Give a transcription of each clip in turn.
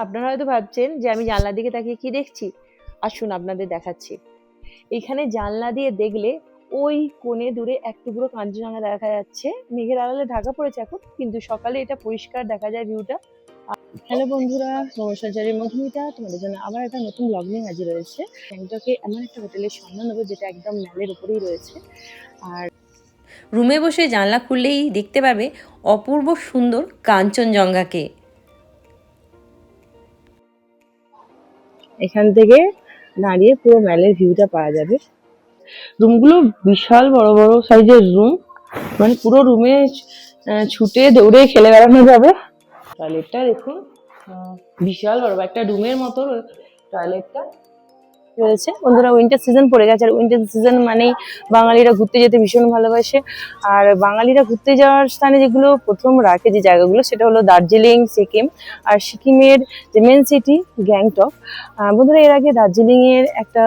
আপনারা হয়তো ভাবছেন যে আমি জানলার দিকে তাকিয়ে কি দেখছি। আসুন আপনাদের দেখাচ্ছি। এখানে জানলা দিয়ে দেখলে ওই কোণে দূরে এক টুকরো কাঞ্চনজঙ্ঘা দেখা যাচ্ছে। মেঘের আড়ালে ঢাকা পড়েছে এখন, কিন্তু সকালে এটা পরিষ্কার দেখা যায় ভিউটা। হ্যালো বন্ধুরা, ভ্রমণসঞ্চারীর মধুমিতা তোমাদের জন্য আবার একটা নতুন ব্লগ নিয়ে হাজির হয়েছে। গ্যাংটকে এমন একটা হোটেলের সন্ধান দেবো যেটা একদম ম্যালের উপরেই রয়েছে। আর রুমে বসে জানলা খুললেই দেখতে পাবে অপূর্ব সুন্দর কাঞ্চনজঙ্ঘাকে। এখান থেকে দাঁড়িয়ে পুরো ম্যালের ভিউটা পাওয়া যাবে। রুমগুলো বিশাল বড় বড় সাইজের রুম, মানে পুরো রুমে ছুটে দৌড়ে খেলে বেড়ানো যাবে। টয়লেটটা দেখুন, বিশাল বড় একটা রুমের মতো টয়লেটটা রয়েছে। বন্ধুরা, উইন্টার সিজন পড়ে গেছে, আর উইন্টার সিজন মানেই বাঙালিরা ঘুরতে যেতে ভীষণ ভালোবাসে। আর বাঙালিরা ঘুরতে যাওয়ার স্থানে যেগুলো প্রথম রাখে, যে জায়গাগুলো, সেটা হলো দার্জিলিং, সিকিম। আর সিকিমের যে মেন সিটি গ্যাংটক। বন্ধুরা, এর আগে দার্জিলিং এর একটা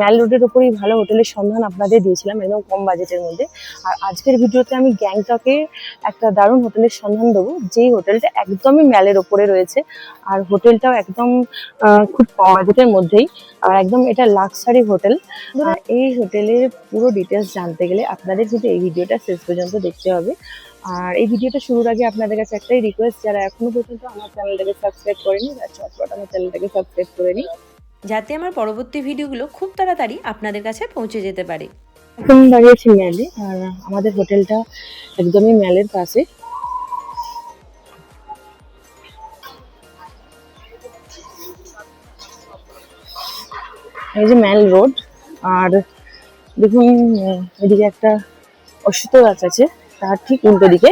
ম্যাল রোডের ওপরেই ভালো হোটেলের সন্ধান আপনাদের দিয়েছিলাম, একদম কম বাজেটের মধ্যে। আর আজকের ভিডিওতে আমি গ্যাংটকে একটা দারুণ হোটেলের সন্ধান দেবো, যেই হোটেলটা একদমই ম্যালের ওপরে রয়েছে। আর হোটেলটাও একদম খুব কম বাজেটের মধ্যেই, আর একদম এটা লাক্সারি হোটেল। আর এই হোটেলের পুরো ডিটেলস জানতে গেলে আপনাদের কিন্তু এই ভিডিওটা শেষ পর্যন্ত দেখতে হবে। আর এই ভিডিওটা শুরুর আগে আপনাদের কাছে একটাই রিকোয়েস্ট, যারা এখনো পর্যন্ত আমার চ্যানেলটাকে সাবস্ক্রাইব করেনি তারা চটপট আমার চ্যানেলটাকে সাবস্ক্রাইব করে নিন, যাতে আমার পরবর্তী ভিডিওগুলো খুব তাড়াতাড়ি আপনাদের কাছে পৌঁছে যেতে পারে। এখন দাঁড়িয়েছি ম্যালে, আর আমাদের হোটেলটা একদমই ম্যালের পাশে। এই যে ম্যাল রোড, আর দেখুন এদিকে একটা অশ্বত্থ গাছ আছে, তার ঠিক উল্টো দিকে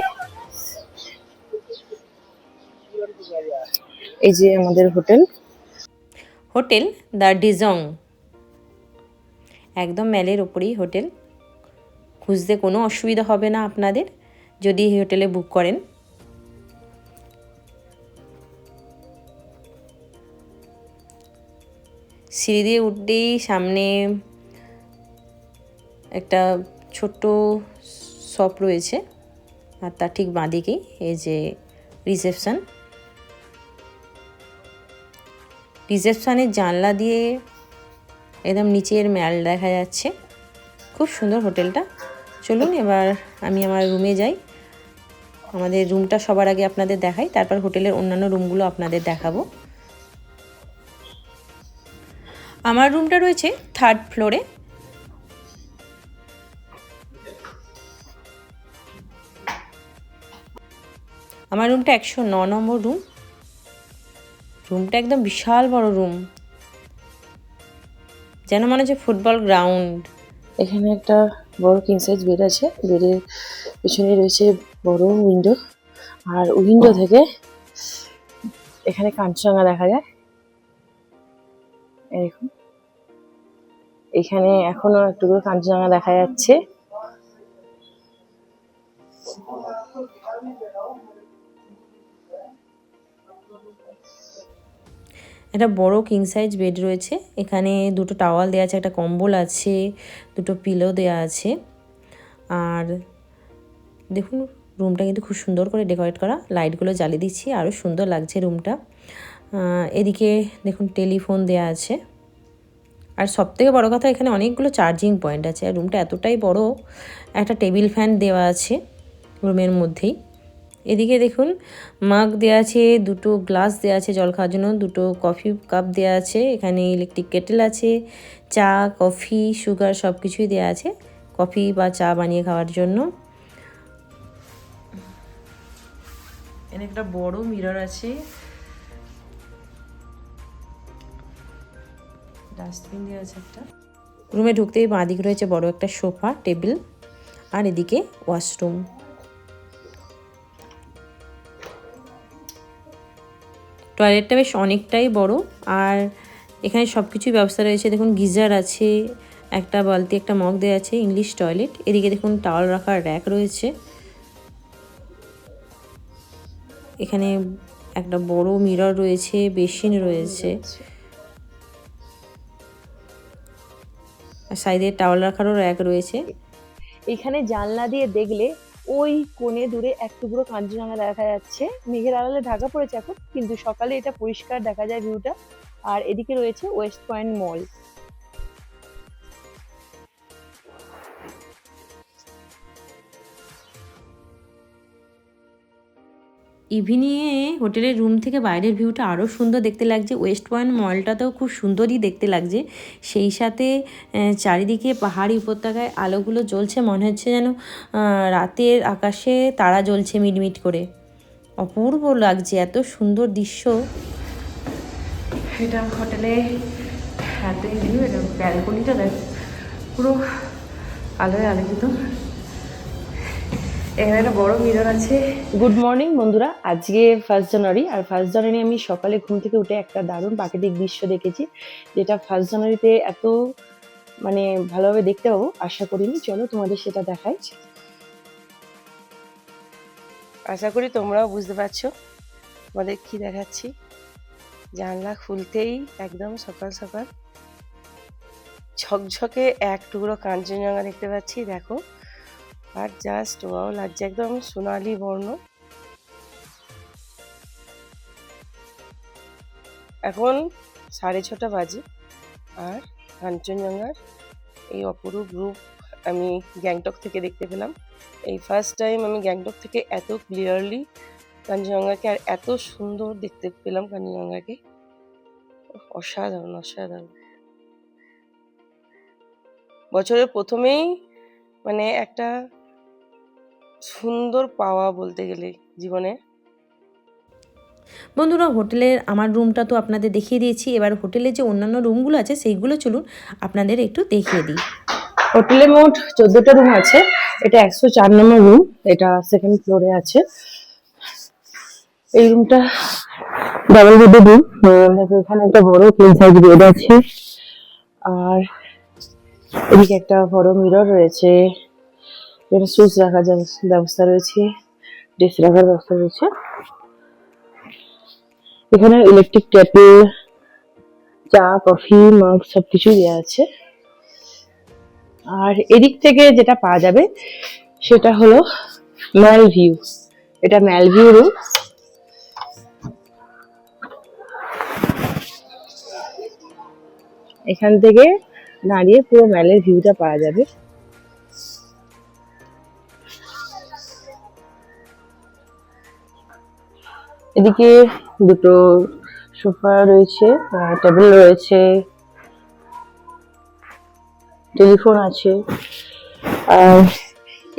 এই যে আমাদের হোটেল। হোটেল দ্য ডিজং, একদম ম্যালের ওপরেই হোটেল। খুঁজতে কোনো অসুবিধা হবে না আপনাদের যদি এই হোটেলে বুক করেন। সিঁড়ি দিয়ে উঠতেই সামনে একটা ছোট্ট শপ রয়েছে, আর তার ঠিক বাঁদিকেই এই যে রিসেপশনের জানলা দিয়ে একদম নিচের ম্যাল দেখা যাচ্ছে। খুব সুন্দর হোটেলটা। চলুন এবার আমি আমার রুমে যাই। আমাদের রুমটা সবার আগে আপনাদের দেখাই, তারপর হোটেলের অন্যান্য রুমগুলো আপনাদের দেখাবো। আমার রুমটা রয়েছে 3rd ফ্লোরে। আমার রুমটা 109 নম্বর রুম। রুমটা একদম বিশাল বড় রুম, যেন মনে হচ্ছে ফুটবল গ্রাউন্ড। এখানে একটা বড় কিং সাইজ বেড আছে, বেডের পেছনে রয়েছে বড় উইন্ডো, আর উইন্ডো থেকে এখানে কাঞ্চনজঙ্ঘা দেখা যায়। এই দেখুন, এখানে এখনো একটু করে কাঞ্চনজঙ্ঘা দেখা যাচ্ছে। একটা বড় কিং সাইজ বেড রয়েছে। এখানে দুটো টাওয়াল দেওয়া আছে, একটা কম্বল আছে, দুটো পিলো দেওয়া আছে। আর দেখুন রুমটা কিন্তু খুব সুন্দর করে ডেকোরেট করা, লাইটগুলো জ্বালিয়ে দিচ্ছি, আরও সুন্দর লাগছে রুমটা। এদিকে দেখুন টেলিফোন দেওয়া আছে। আর সবথেকে বড় কথা, এখানে অনেকগুলো চার্জিং পয়েন্ট আছে। আর রুমটা এতটাই বড়, একটা টেবিল ফ্যান দেওয়া আছে রুমের মধ্যেই। এদিকে দেখুন মাগ দেওয়া আছে, দুটো গ্লাস দেওয়া আছে জল খাওয়ার জন্য, দুটো কফি কাপ দেওয়া আছে। এখানে ইলেকট্রিক কেটেল আছে, চা, কফি, সুগার সব কিছুই দেওয়া আছে কফি বা চা বানিয়ে খাওয়ার জন্য। এখানে একটা বড় মিরর আছে, ডাস্টবিন দেওয়া আছে একটা। রুমে ঢুকতেই বাঁদিকে রয়েছে বড় একটা সোফা টেবিল, আর এদিকে ওয়াশরুম। টয়লেটটা বেশ অনেকটাই বড়, আর এখানে সব কিছুই ব্যবস্থা রয়েছে। দেখুন গিজার আছে, একটা বালতি, একটা মগ দেওয়া আছে, ইংলিশ টয়লেট। এদিকে দেখুন টাওয়াল রাখার র্যাক রয়েছে। এখানে একটা বড় মিরর রয়েছে, বেসিন রয়েছে, আর সাইডে টাওয়াল রাখারও র্যাক রয়েছে। এখানে জানলা দিয়ে দেখলে ওই কোণে দূরে এক টুকরো কাঞ্চনজঙ্ঘা দেখা যাচ্ছে। মেঘের আড়ালে ঢাকা পড়েছে এখন, কিন্তু সকালে এটা পরিষ্কার দেখা যায় ভিউটা। আর এদিকে রয়েছে ওয়েস্ট পয়েন্ট মল। ইভিনিংয়ে হোটেলের রুম থেকে বাইরের ভিউটা আরও সুন্দর দেখতে লাগছে। ওয়েস্ট পয়েন্ট মলটাতেও খুব সুন্দরই দেখতে লাগছে। সেই সাথে চারিদিকে পাহাড়ি উপত্যকায় আলোগুলো জ্বলছে, মনে হচ্ছে যেন রাতের আকাশে তারা জ্বলছে মিটমিট করে। অপূর্ব লাগছে, এত সুন্দর দৃশ্য। এটা হোটেলে এতই ভিউ, এটা ব্যালকনিটা দেখ পুরো আলোয় আলোকিত। এখানে একটা বড় মিরর আছে। গুড মর্নিং বন্ধুরা, আজকে 1 জানুয়ারি। আর 1 জানুয়ারি আমি সকালে ঘুম থেকে উঠে একটা দারুণ প্রাকৃতিক দৃশ্য দেখেছি, যেটা 1 জানুয়ারিতে এত মানে ভালোভাবে দেখতে পাবো আশা করিনি। চলো তোমাদের সেটা দেখাই। আশা করি তোমরাও বুঝতে পারছো আমাদের কি দেখাচ্ছি। জানলা খুলতেই একদম সকাল সকাল ঝকঝকে এক টুকরো কাঞ্চনজঙ্ঘা দেখতে পাচ্ছি, দেখো। আর জাস্ট ওয়াও লাগছে, একদম সোনালি বর্ণ। এখন 6:30 বাজে, আর কাঞ্চনজঙ্ঘার এই অপরূপ রূপ আমি গ্যাংটক থেকে দেখতে পেলাম। এই ফার্স্ট টাইম আমি গ্যাংটক থেকে এত ক্লিয়ারলি কাঞ্চনজঙ্ঘাকে আর এত সুন্দর দেখতে পেলাম কাঞ্চনজঙ্ঘাকে। অসাধারণ অসাধারণ। বছরের প্রথমেই মানে একটা সুন্দর পাওয়া বলতে গেলে জীবনে। বন্ধুরা, হোটেলের আমার রুমটা তো আপনাদের দেখিয়ে দিয়েছি। এবার হোটেলের যে অন্যান্য রুমগুলো আছে সেইগুলো চলুন আপনাদের একটু দেখিয়ে দিই। হোটেলে মোট 14টা রুম আছে। এটা 104 নম্বর রুম, এটা 2nd ফ্লোরে আছে। এই রুমটা ডাবল বেডের রুম। এখানে একটা বড় কিং সাইজ বেড আছে, আর এদিকে একটা বড় মিরর রয়েছে। এখানে শুজ রাখার ব্যবস্থা রয়েছে, ড্রেস রাখার ব্যবস্থা রয়েছে। এখানে ইলেকট্রিক কেটল, চা, কফি, মাগ সবকিছু দেওয়া আছে। আর এদিক থেকে যেটা পাওয়া যাবে সেটা হলো ম্যাল ভিউ। এটা ম্যাল ভিউ রুম। এখান থেকে দাঁড়িয়ে পুরো ম্যালের ভিউটা পাওয়া যাবে। এদিকে দুটো সোফা রয়েছে, টেবিল রয়েছে, টেলিফোন আছে। আর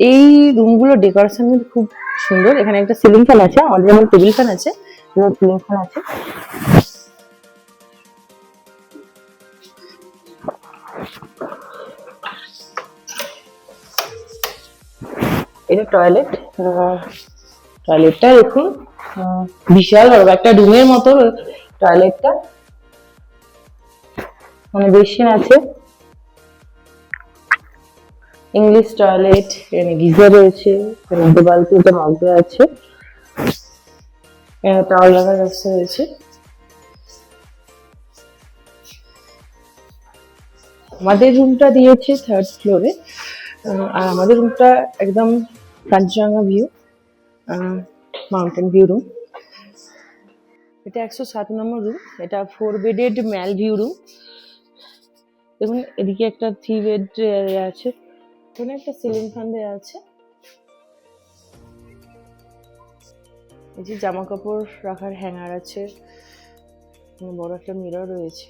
এই রুমগুলো ডেকোরেশন কিন্তু খুব সুন্দর। এখানে একটা সিলিং ফ্যান আছে, আমাদের যেমন টেবিল ফ্যান আছে সিলিং ফ্যান আছে। এটা টয়লেট। টয়লেটটা দেখুন, বিশাল বড় একটা রুমের মতো টয়লেটটা। মানে বেসিন আছে, ইংলিশ টয়লেট। এখানে গিজার রয়েছে, এখানে বালতিতে মগ দেওয়া আছে, এখানে টাওয়াল রাখার ব্যবস্থা রয়েছে। আমাদের রুমটা দিয়েছে 3rd ফ্লোরে, আর আমাদের রুমটা একদম Kanchenjunga view, mountain view room. এটা 107 নম্বর রুম। এটা 4 বেডেড ম্যাল ভিউ রুম। দেখুন এদিকে একটা 3 বেড আছে, এখানে একটা সিলিং ফ্যান দেওয়া আছে। এই যে জামা কাপড় রাখার হ্যাঙ্গার আছে, বড় একটা মিরর রয়েছে।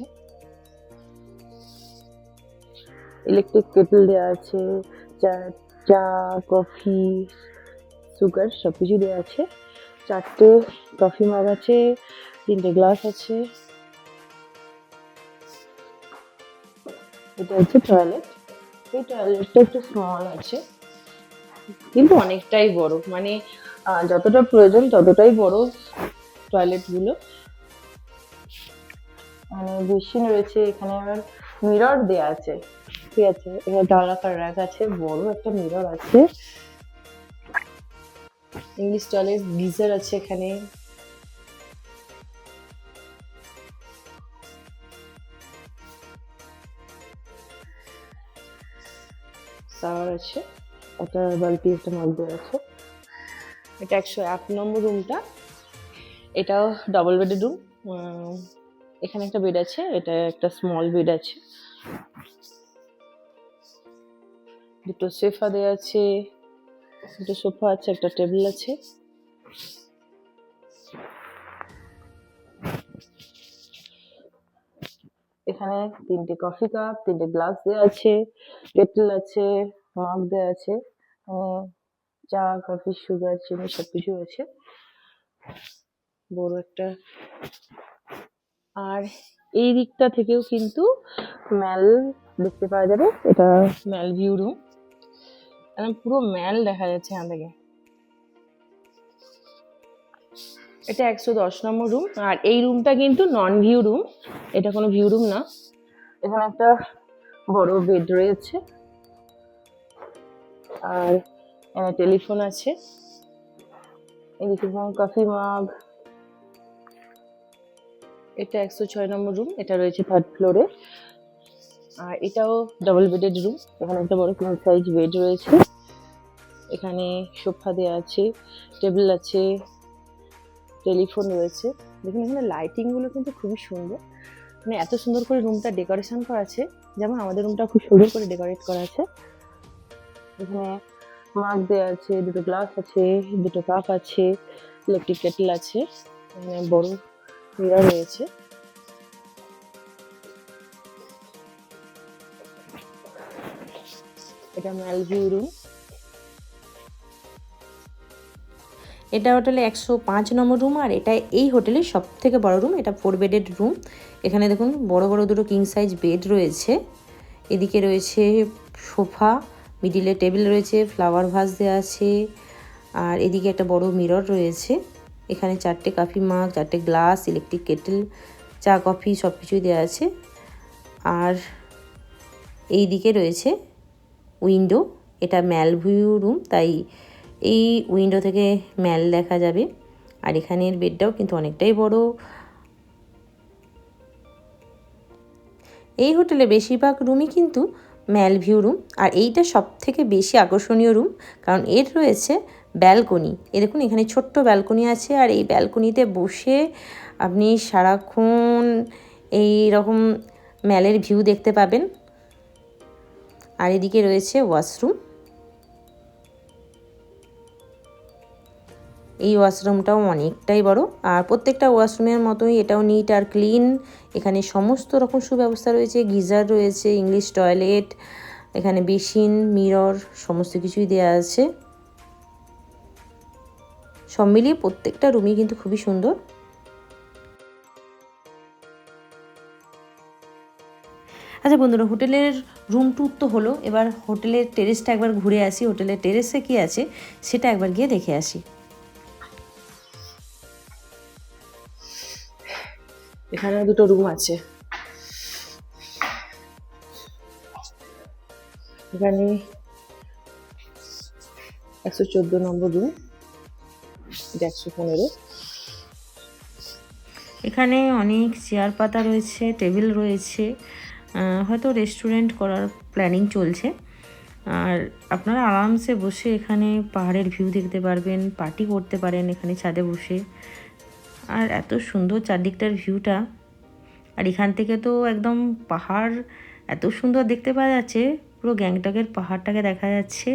ইলেকট্রিক কেটল দেওয়া আছে, চা, কফি, সুগার সবকিছু দেওয়া আছে। 4টে কফি মাগ আছে, 3টে গ্লাস আছে। এটা হচ্ছে টয়লেট। এই টয়লেটটা একটু স্মল আছে, কিন্তু অনেকটাই বড়। মানে যতটা প্রয়োজন ততটাই বড় টয়লেট গুলো। মানে বেসিন রয়েছে, এখানে আবার মিরর দেয়া আছে, ঠিক আছে। এখানে ডালাকার র্যাক আছে, বড় একটা মিরর আছে। ইংলিশ টয়লেট, গিজার আছে এখানে। শাওয়ার আছে, একটা বালতি একটা মগ দেওয়া আছে। এটা 101 নম্বর রুমটা, এটাও ডাবল বেডের রুম। এখানে একটা বেড আছে, এটা একটা স্মল বেড আছে, দুটো সোফা দেওয়া আছে, দুটো সোফা আছে, একটা টেবিল আছে। এখানে 3টে কফি কাপ, 3টে গ্লাস দেওয়া আছে, কেটল আছে, মাগ দেওয়া আছে, চা কফি সুগার চিনি সবকিছু আছে, বড় একটা। আর এই দিকটা থেকেও কিন্তু ম্যাল দেখতে পাওয়া যাবে, এটা ম্যাল ভিউ রুম, পুরো ম্যাল দেখা যাচ্ছে এখান থেকে। এটা 110 নম্বর রুম, আর এই রুমটা কিন্তু নন ভিউ রুম, এটা কোনো ভিউ রুম না। এখানে একটা বড় বেড রয়েছে, আর এখানে টেলিফোন আছে, এদিকে কফি মাগ। এটা 106 নম্বর রুম, এটা রয়েছে 3rd ফ্লোরে, আর এটাও ডাবল বেডেড রুম। এখানে একটা বড় কিং সাইজ বেড রয়েছে, এখানে সোফা দেওয়া আছে, টেবিল আছে, টেলিফোন রয়েছে। দেখুন এখানে লাইটিং গুলো কিন্তু খুবই সুন্দর, মানে এত সুন্দর করে রুমটা ডেকোরেশন করা আছে, যেমন আমাদের রুমটা খুব সুন্দর করে ডেকোরেট করা আছে। এখানে মাগ দেওয়া আছে, দুটো গ্লাস আছে, দুটো কাপ আছে, ইলেকট্রিক কেটল আছে, এখানে বড় মিরর রয়েছে। এটা ম্যাল ভিউ রুম। এটা হোটেলে 105 নম্বর রুম, আর এটা এই হোটেলের সব থেকে বড় রুম। এটা 4 বেডেড রুম। এখানে দেখুন বড় বড় দুটো কিং সাইজ বেড রয়েছে, এদিকে রয়েছে সোফা, মিডিলে টেবিল রয়েছে, ফ্লাওয়ার ভাস দেওয়া আছে, আর এদিকে একটা বড় মিরর রয়েছে। এখানে 4টে কফি মাগ, 4টে গ্লাস, ইলেকট্রিক কেটল, চা কফি সব কিছুই দেওয়া আছে। আর এই দিকে রয়েছে উইন্ডো, এটা ম্যাল ভিউ রুম, তাই এই উইন্ডো থেকে ম্যাল দেখা যাবে। আর এখানের বেডটাও কিন্তু অনেকটাই বড়। এই হোটেলে বেশিরভাগ রুমই কিন্তু ম্যাল ভিউ রুম, আর এইটা সব থেকে বেশি আকর্ষণীয় রুম, কারণ এর রয়েছে ব্যালকনি। এ দেখুন এখানে ছোট্ট ব্যালকনি আছে, আর এই ব্যালকনিতে বসে আপনি সারাক্ষণ এই রকম ম্যালের ভিউ দেখতে পাবেন। আর এদিকে রয়েছে ওয়াশরুম, এই ওয়াশরুমটাও অনেকটাই বড়, আর প্রত্যেকটা ওয়াশরুমের মতোই এটাও নিট আর ক্লিন। এখানে সমস্ত রকম সুব্যবস্থা রয়েছে, গিজার রয়েছে, ইংলিশ টয়লেট, এখানে বেসিন, মিরর সমস্ত কিছুই দেওয়া আছে। সব মিলিয়ে প্রত্যেকটা রুমই কিন্তু খুবই সুন্দর। আচ্ছা বন্ধুরা, হোটেলের রুম ট্যুর তো হলো, এবার হোটেলের টেরেসটা একবার ঘুরে আসি। হোটেলের টেরেসে কি আছে সেটা একবার গিয়ে দেখে আসি। এখানে দুটো রুম আছে, এখানে 114 নম্বর রুম, এটা 115। এখানে অনেক চেয়ার পাতা রয়েছে, টেবিল রয়েছে, হয়তো রেস্টুরেন্ট করার প্ল্যানিং চলছে। আর আপনারা আরামসে বসে এখানে পাহাড়ের ভিউ দেখতে পারবেন, পার্টি করতে পারেন এখানে ছাদে বসে। আর এত সুন্দর চারদিকটার ভিউটা, আর এখান থেকে তো একদম পাহাড় এত সুন্দর দেখতে পাওয়া যাচ্ছে, পুরো গ্যাংটকের পাহাড়টাকে দেখা যাচ্ছে,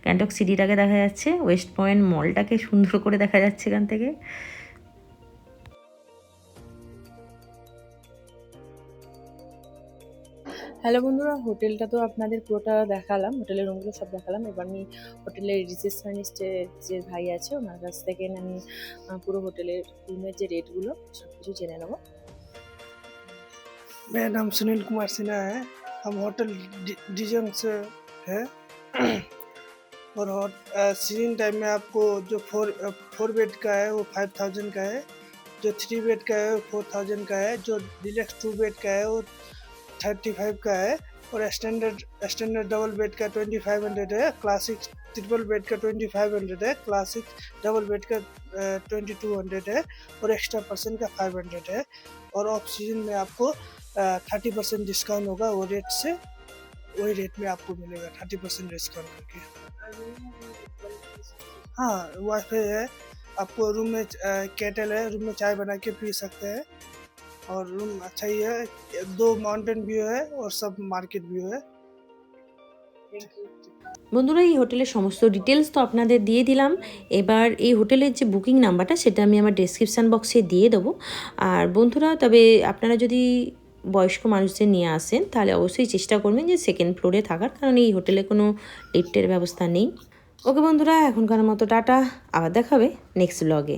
গ্যাংটক সিটিটাকে দেখা যাচ্ছে, ওয়েস্ট পয়েন্ট মলটাকে সুন্দর করে দেখা যাচ্ছে এখান থেকে। হ্যালো বন্ধুরা, হোটেলটা তো আপনাদের পুরোটা দেখালাম, হোটেলের রুমগুলো সব দেখালাম। এবার আমি হোটেলের রিসেপশনিস্টের যে ভাই আছে ওনার কাছ থেকে আমি পুরো হোটেলের রুমের যে রেটগুলো সব কিছু জেনে নেবো। मेरा नाम सुनील कुमार सिन्हा है। हम होटल डिजंग से है। और सीजन टाइम में आपको जो फोर बेड का है वो 5000 का है, जो 3 बेड का है वो 4000 का है, जो डिलक्स 2 बेड का है वो 35 का है, और स्टैंडर्ड डबल बेड का 2500 है, क्लासिक ट्रिपल बेड का 2500 है, क्लासिक डबल बेड का 2200 है, और एक्स्ट्रा पर्सन का 500 है। और ऑफ सीजन में आपको 30% डिस्काउंट होगा, वो रेट से वही रेट में आपको मिलेगा 30% डिस्काउंट करके। हाँ वाईफाई है, आपको रूम में केटल है, रूम में चाय बना के पी सकते हैं। और रूम अच्छा ही है, 2 माउंटेन व्यू है और सब मार्केट व्यू है। বন্ধুরা এই হোটেলের সমস্ত ডিটেলস তো আপনাদের দিয়ে দিলাম। এবার এই হোটেলের যে বুকিং নাম্বারটা সেটা আমি আমার ডেসক্রিপশান বক্সে দিয়ে দেবো। আর বন্ধুরা তবে আপনারা যদি বয়স্ক মানুষদের নিয়ে আসেন তাহলে অবশ্যই চেষ্টা করবেন যে সেকেন্ড ফ্লোরে থাকার, কারণ এই হোটেলে কোনো লিফটের ব্যবস্থা নেই। ওকে বন্ধুরা, এখনকার মতো টাটা, আবার দেখা হবে নেক্সট ব্লগে।